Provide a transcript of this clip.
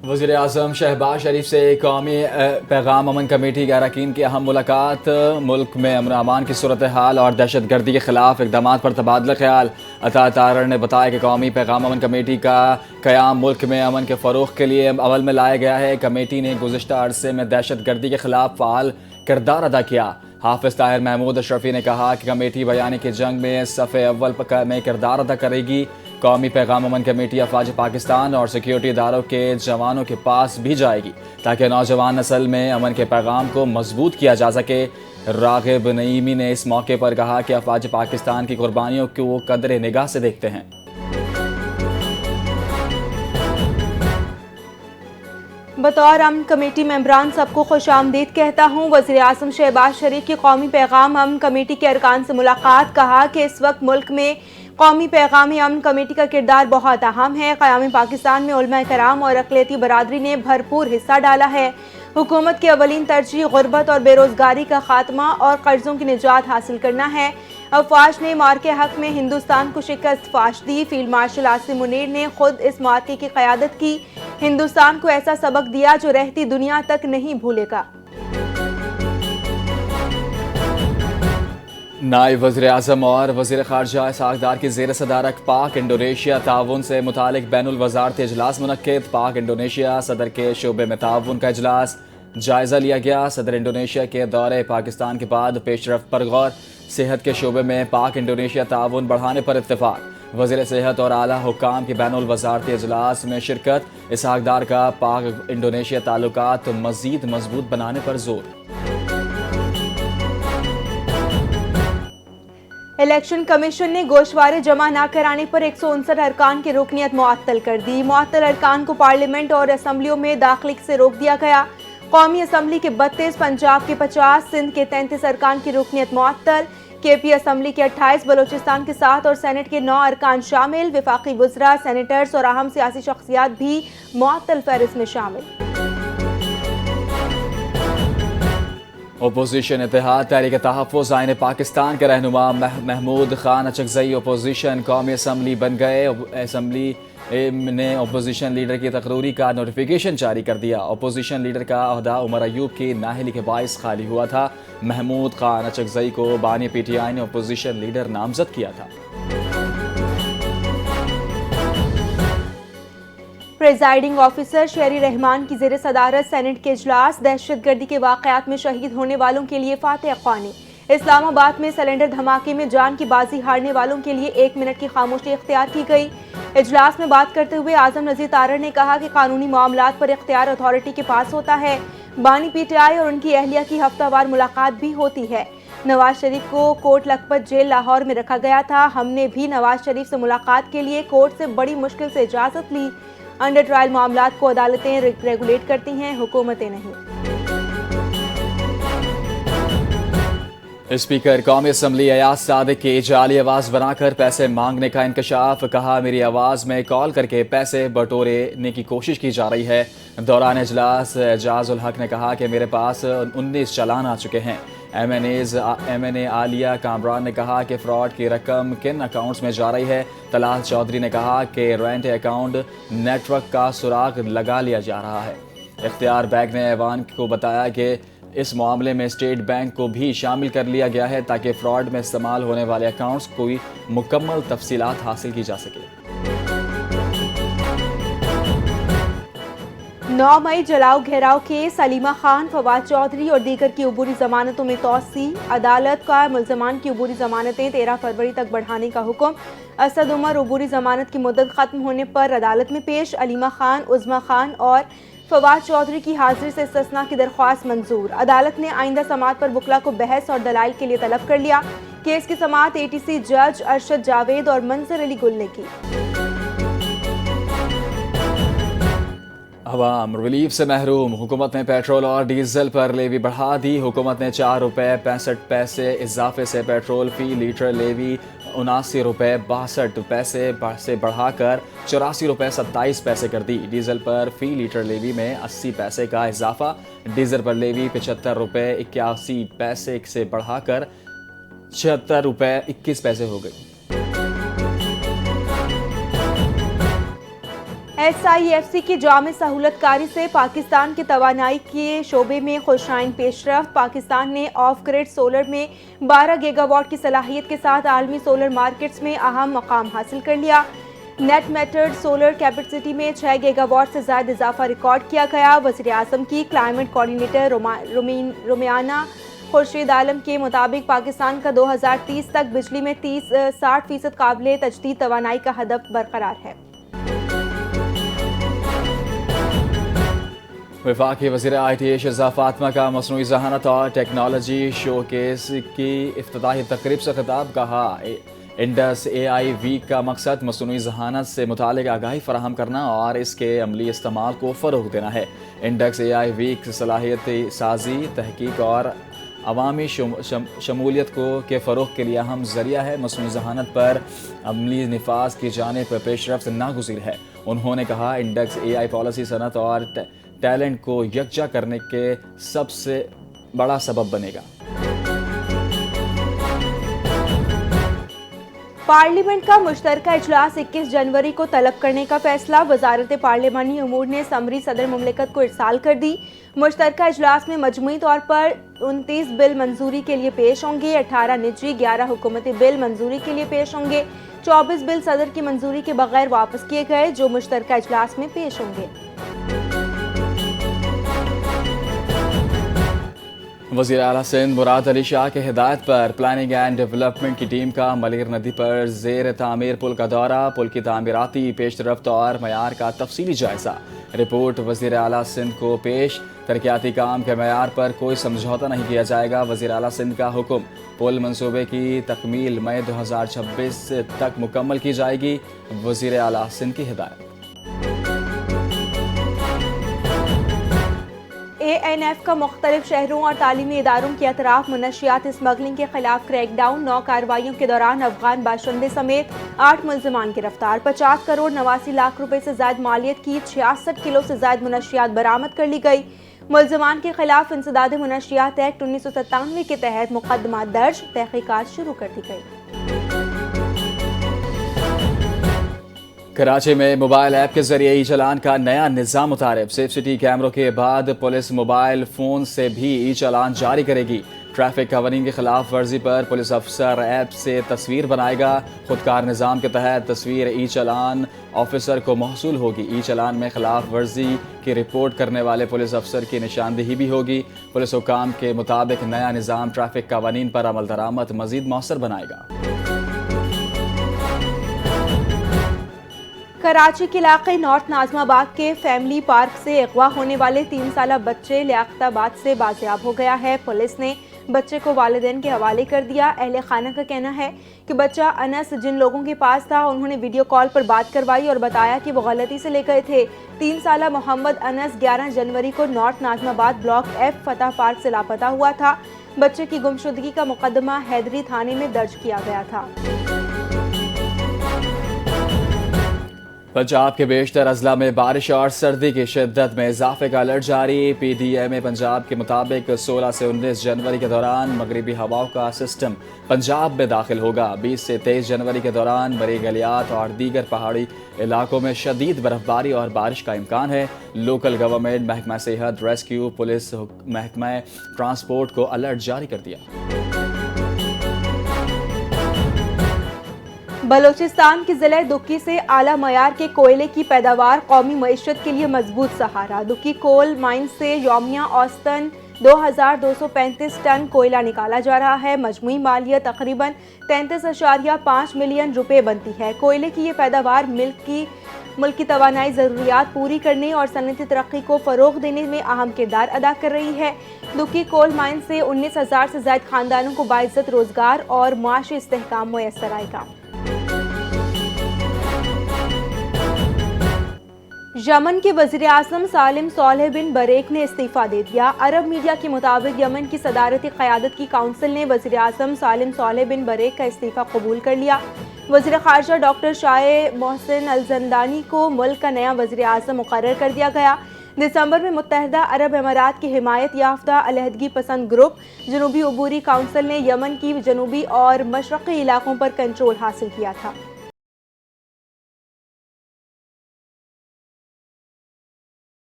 وزیر اعظم شہباز شریف سے قومی پیغام امن کمیٹی کے اراکین کی اہم ملاقات، ملک میں امن و امان کی صورتحال اور دہشت گردی کے خلاف اقدامات پر تبادلہ خیال۔ عطا تارڑ نے بتایا کہ قومی پیغام امن کمیٹی کا قیام ملک میں امن کے فروغ کے لیے عمل میں لایا گیا ہے۔ کمیٹی نے گزشتہ عرصے میں دہشت گردی کے خلاف فعال کردار ادا کیا۔ حافظ طاہر محمود اشرفی نے کہا کہ کمیٹی بیانی کی جنگ میں صف اول میں کردار ادا کرے گی۔ قومی پیغام امن کمیٹی افواج پاکستان اور سیکیورٹی اداروں کے جوانوں کے پاس بھی جائے گی تاکہ نوجوان نسل میں امن کے پیغام کو مضبوط کیا جا سکے۔ راغب نعیمی نے اس موقع پر کہا کہ افواج پاکستان کی قربانیوں کو وہ قدر نگاہ سے دیکھتے ہیں۔ بطور امن کمیٹی ممبران سب کو خوش آمدید کہتا ہوں۔ وزیر اعظم شہباز شریف کی قومی پیغام امن کمیٹی کے ارکان سے ملاقات۔ کہا کہ اس وقت ملک میں قومی پیغام امن کمیٹی کا کردار بہت اہم ہے۔ قیام پاکستان میں علماء کرام اور اقلیتی برادری نے بھرپور حصہ ڈالا ہے۔ حکومت کی اولین ترجیح غربت اور بے روزگاری کا خاتمہ اور قرضوں کی نجات حاصل کرنا ہے۔ افواج نے مارکے حق میں ہندوستان کو شکست فاش دی۔ فیلڈ مارشل عاصم منیر نے خود اس مارکے کی قیادت کی۔ ہندوستان کو ایسا سبق دیا جو رہتی دنیا تک نہیں بھولے گا۔ نائب وزیر اعظم اور وزیر خارجہ اسحاق ڈار کی زیر صدارت پاک انڈونیشیا تعاون سے متعلق بین الوزارتی اجلاس منعقد۔ پاک انڈونیشیا صدر کے شعبے میں تعاون کا اجلاس جائزہ لیا گیا۔ صدر انڈونیشیا کے دورے پاکستان کے بعد پیش رفت پر غور۔ صحت کے شعبے میں پاک انڈونیشیا تعاون بڑھانے پر اتفاق۔ وزیر صحت اور اعلیٰ حکام کی بین الوزارتی اجلاس میں شرکت۔ اسحاق ڈار کا پاک انڈونیشیا تعلقات مزید مضبوط بنانے پر زور۔ الیکشن کمیشن نے گوشوارے جمع نہ کرانے پر 159 ارکان کی رکنیت معطل کر دی۔ معطل ارکان کو پارلیمنٹ اور اسمبلیوں میں داخلے سے روک دیا گیا۔ قومی اسمبلی کے 32، پنجاب کے 50، سندھ کے 33 ارکان کی رکنیت معطل۔ کے پی اسمبلی کے 28، بلوچستان کے 7 اور سینٹ کے 9 ارکان شامل۔ وفاقی وزراء، سینیٹرز اور اہم سیاسی شخصیات بھی معطل فہرست میں شامل۔ اپوزیشن اتحاد تحریک تحفظ آئین پاکستان کے رہنما محمود خان اچکزئی اپوزیشن قومی اسمبلی بن گئے۔ اسمبلی نے اپوزیشن لیڈر کی تقرری کا نوٹیفیکیشن جاری کر دیا۔ اپوزیشن لیڈر کا عہدہ عمر ایوب کی نااہلی کے باعث خالی ہوا تھا۔ محمود خان اچکزئی کو بانی پی ٹی آئی نے اپوزیشن لیڈر نامزد کیا تھا۔ پریزائڈنگ آفیسر شہری رحمان کی زیر صدارت سینٹ کے اجلاس۔ دہشت گردی کے واقعات میں شہید ہونے والوں کے لیے فاتح خوانی۔ اسلام آباد میں سلنڈر دھماکے میں جان کی بازی ہارنے والوں کے لیے 1 منٹ کی خاموشی اختیار کی گئی۔ اجلاس میں بات کرتے ہوئے اعظم نذیر تارڑ نے کہا کہ قانونی معاملات پر اختیار اتھارٹی کے پاس ہوتا ہے۔ بانی پی ٹی آئی اور ان کی اہلیہ کی ہفتہ وار ملاقات بھی ہوتی ہے۔ نواز شریف کو کوٹ لکھپت جیل لاہور میں رکھا گیا تھا۔ ہم نے بھی نواز شریف سے ملاقات کے لیے کورٹ سے بڑی مشکل سے اجازت لی۔ انڈر ٹرائل معاملات کو عدالتیں ریگولیٹ کرتی ہیں، حکومتیں نہیں۔ اسپیکر قومی اسمبلی ایاز صادق کی جعلی آواز بنا کر پیسے مانگنے کا انکشاف۔ کہا میری آواز میں کال کر کے پیسے بٹورنے کی کوشش کی جا رہی ہے۔ دوران اجلاس اعجاز الحق نے کہا کہ میرے پاس 19 چالان آ چکے ہیں۔ ایم این اے عالیہ کامران نے کہا کہ فراڈ کی رقم کن اکاؤنٹس میں جا رہی ہے۔ طلال چودھری نے کہا کہ رینٹ اکاؤنٹ نیٹ ورک کا سراغ لگا لیا جا رہا ہے۔ اختیار بیگ نے ایوان کو بتایا کہ اس معاملے میں اسٹیٹ بینک کو بھی شامل کر لیا گیا ہے تاکہ فراڈ میں استعمال ہونے والے اکاؤنٹس کی مکمل تفصیلات حاصل کی جا سکے۔ 9 مئی جلاؤ گھیراؤ کیس، علیمہ خان، فواد چودھری اور دیگر کی عبوری ضمانتوں میں توسیع۔ عدالت کا ملزمان کی عبوری ضمانتیں 13 فروری تک بڑھانے کا حکم۔ اسد عمر عبوری ضمانت کی مدت ختم ہونے پر عدالت میں پیش۔ علیمہ خان، عظمیٰ خان اور فواد چودھری کی حاضری سے استثناء کی درخواست منظور۔ عدالت نے آئندہ سماعت پر وکلاء کو بحث اور دلائل کے لیے طلب کر لیا۔ کیس کی سماعت اے ٹی سی جج ارشد جاوید اور منظر علی گل نے کی۔ عوام ریلیف سے محروم، حکومت نے پیٹرول اور ڈیزل پر لیوی بڑھا دی۔ حکومت نے 4 روپے 65 پیسے اضافے سے پیٹرول فی لیٹر لیوی 79 روپے 62 پیسے سے بڑھا کر 84 روپے 27 پیسے کر دی۔ ڈیزل پر فی لیٹر لیوی میں 80 پیسے کا اضافہ، ڈیزل پر لیوی 75 روپے 81 پیسے سے بڑھا کر 76 روپے 21 پیسے ہو گئی۔ SIFC की जामे सहूलतकारी से पाकिस्तान के तवानाई के शोबे में खुशाइन पेशरफ्त। पाकिस्तान ने ऑफ ग्रिड सोलर में 12 गीगावाट की सलाहियत के साथ आलमी सोलर मार्केट्स में अहम मकाम हासिल कर लिया। नेट मेटर्ड सोलर कैपेसिटी में 6 गीगावाट से ज़्यादा इजाफा रिकॉर्ड किया गया। वज़ीर आज़म की क्लाइमेट कोऑर्डिनेटर रोमियाना खुर्शीद आलम के मुताबिक पाकिस्तान का 2030 तक बिजली में 60% काबिल तजदीद तवानाई का हदफ बरकरार है। वफाकी वज़ीर IT शहज़ाद फातिमा का मसनूई ज़हानत और टेक्नोलॉजी शोकेस की इफ्तिताही तकरीब से खिताब। कहा इंडस AI वीक का मकसद मसनूई ज़हानत से मुतालिक आगाही फराहम करना और इसके अमली इस्तेमाल को फ़रोग़ देना है। इंडस AI वीक सलाहियत साजी, तहकीक और अवामी शमूलियत के फ़रोग़ के लिए अहम ज़रिया है। मसनूई ज़हानत पर अमली निफाज की जानिब पर पेशरफ्त नागुज़ीर है। उन्होंने कहा इंडस AI पॉलिसी सनत और टैलेंट को यकजा करने के सबसे बड़ा सबब बनेगा। पार्लियामेंट का मुश्तरका इजलास 21 जनवरी को तलब करने का फैसला। वजारत पार्लिमानी अमूर ने समरी सदर मुमलिकत को इरसाल कर दी। मुश्तरका इजलास में मजमूई तौर पर 29 बिल मंजूरी के लिए पेश होंगे। 18 निजी, 11 हुकूमती बिल मंजूरी के लिए पेश होंगे। 24 बिल सदर की मंजूरी के बगैर वापस किए गए, जो मुश्तरका इजलास में पेश होंगे। वज़ीर आला सिंध मुराद अली शाह के हिदायत पर प्लानिंग एंड डेवलपमेंट की टीम का मलीर नदी पर ज़ेर तामीर पुल का दौरा। पुल की तामीराती पेशरफ्त और मयार का तफसीली जायज़ा। रिपोर्ट वज़ीर आला सिंध को पेश। तरक्याती काम के मयार पर कोई समझौता नहीं किया जाएगा। वज़ीर आला सिंध का हुक्म। पुल मनसूबे की तकमील मई 2026 तक मुकम्मल की जाएगी। वज़ीर आला सिंध की हिदायत। ANF का मुख्तलिफ शहरों और तालीमी इदारों के अतराफ मनशियात स्मगलिंग के खिलाफ क्रैकडाउन। 9 कार्रवाइयों के दौरान अफगान बाशिंदे समेत 8 मुल्ज़िमान गिरफ्तार। 50 करोड़ 89 लाख रुपए से ज्यादा मालियत की 66 किलो से ज्यादा मनशियात बरामद कर ली गई। मुल्ज़िमान के खिलाफ इंसदाद मनशियात एक्ट 1997 के तहत मुकदमा दर्ज, तहकीकात शुरू कर दी गई। कराची में मोबाइल ऐप के जरिए ई चालान का नया निज़ाम मुतारिफ। सेफ सिटी कैमरों के बाद पुलिस मोबाइल फ़ोन से भी ई चालान जारी करेगी। ट्रैफिक कवरिंग की खिलाफ वर्जी पर पुलिस अफसर ऐप से तस्वीर बनाएगा। खुदकार निज़ाम के तहत तस्वीर ई चालान ऑफिसर को मौसूल होगी। ई चालान में खिलाफ वर्जी की रिपोर्ट करने वाले पुलिस अफसर की निशानदेही भी होगी। पुलिस हुकाम के मुताबिक नया निज़ाम ट्रैफिक कवानीन पर अमल दरामद मज़ीद मौसर बनाएगा। कराची के इलाके नॉर्थ नाजमाबाद के फैमिली पार्क से अगवा होने वाले 3 साला बच्चे लियाकताबाद से बाजियाब हो गया है। पुलिस ने बच्चे को वालिदैन के हवाले कर दिया। अहले खाना का कहना है कि बच्चा अनस जिन लोगों के पास था उन्होंने वीडियो कॉल पर बात करवाई और बताया कि वो गलती से ले गए थे। 3 साला मोहम्मद अनस 11 जनवरी को नॉर्थ नाजमाबाद ब्लॉक F फतह पार्क से लापता हुआ था। बच्चे की गुमशुदगी का मुकदमा हैदरी थाने में दर्ज किया गया था। पंजाब के बेशतर अजला में बारिश और सर्दी की शिद्दत में इजाफे का अलर्ट जारी। PDMA पंजाब के मुताबिक 16 से 19 जनवरी के दौरान मगरिबी हवाओं का सिस्टम पंजाब में दाखिल होगा। 20 से 23 जनवरी के दौरान बड़ी गलियात और दीगर पहाड़ी इलाकों में शदीद बर्फबारी और बारिश का इम्कान है। लोकल गवर्नमेंट, महकमा सेहत, रेस्क्यू, पुलिस, महकमा ट्रांसपोर्ट को अलर्ट जारी कर दिया। बलोचिस्तान के जिले दुक्की से आला मयार के कोयले की पैदावार कौमी मईशत के लिए मजबूत सहारा। दुक्की कोल माइन से यौमिया औसतन 2235 टन कोयला निकाला जा रहा है। मजमूई मालियत तकरीबन 33.5 मिलियन रुपए बनती है। कोयले की ये पैदावार मुल्क की तवानाई ज़रूरियात पूरी करने और सनती तरक्की को फ़रोग़ देने में अहम किरदार अदा कर रही है। दुक्की कोल माइन से 19,000 से ज़ायद खानदानों को बाइज़्ज़त रोज़गार और माशी इस्तेहकाम मुयस्सर आएगा। यमन के वज़ीर आज़म सालिम सोलेह बिन बरेक ने इस्तीफ़ा दे दिया। अरब मीडिया के मुताबिक यमन की सदारती क़यादत की काउंसिल ने वज़ीर आज़म सालिम सोलेह बिन बरेक का इस्तीफ़ा कबूल कर लिया। वज़ीर ख़ारजा डॉक्टर शाह मोहसिन अल-ज़ंदानी को मुल्क का नया वज़ीर आज़म मुक़र्रर कर दिया गया। दिसंबर में मुत्तहिदा अरब अमारात की हिमायत याफ्ता अलहदगी पसंद ग्रुप जनूबी अबूरी काउंसिल ने यमन की जनूबी और मशरक़ी इलाकों पर कंट्रोल हासिल किया था।